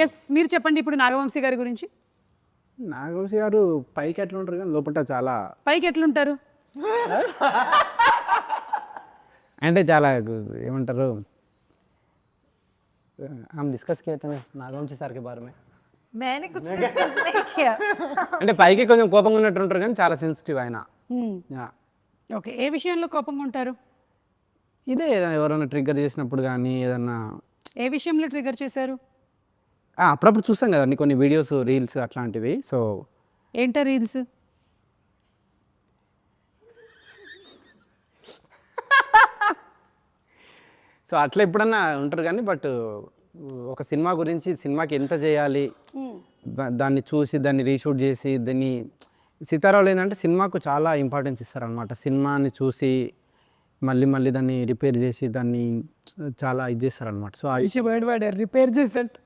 Yes మీరు చెప్పండి ఇప్పుడు నాగవంశీ గారి గురించి. నాగవంశీ గారు పైకి ఎట్లా ఉంటారు కానీ లోపల చాలా పైకి ఎట్లుంటారు? అంటే చాలా ఏమంటారు हम डिस्कस किए थे नागवंशी సార్ के बारे में. मैंने कुछ डिस्कस नहीं किया. అంటే పైకి కొంచెం కోపంగా ఉన్నట్టు ఉంటారు కానీ చాలా సెన్సిటివ్ ఆయన. యా. ఓకే, ఏ విషయంలో కోపంగా ఉంటారు? ఇదే ఎవరైనా ట్రిగ్గర్ చేసినప్పుడు కానీ ఏదన్నా ఏ విషయంలో ట్రిగర్ చేశారు? అప్పుడప్పుడు చూస్తాం కదండి కొన్ని వీడియోస్ రీల్స్ అట్లాంటివి. సో ఏంటా రీల్స్? సో అట్లా ఎప్పుడన్నా ఉంటారు కానీ బట్ ఒక సినిమా గురించి సినిమాకి ఎంత చేయాలి దాన్ని చూసి దాన్ని రీషూట్ చేసి దాన్ని సీతారావులు ఏంటంటే సినిమాకు చాలా ఇంపార్టెన్స్ ఇస్తారనమాట. సినిమాని చూసి మళ్ళీ మళ్ళీ దాన్ని రిపేర్ చేసి దాన్ని చాలా ఇది చేస్తారనమాట. సో వర్డ్ వాడారు, రిపేర్ చేసేట్టు.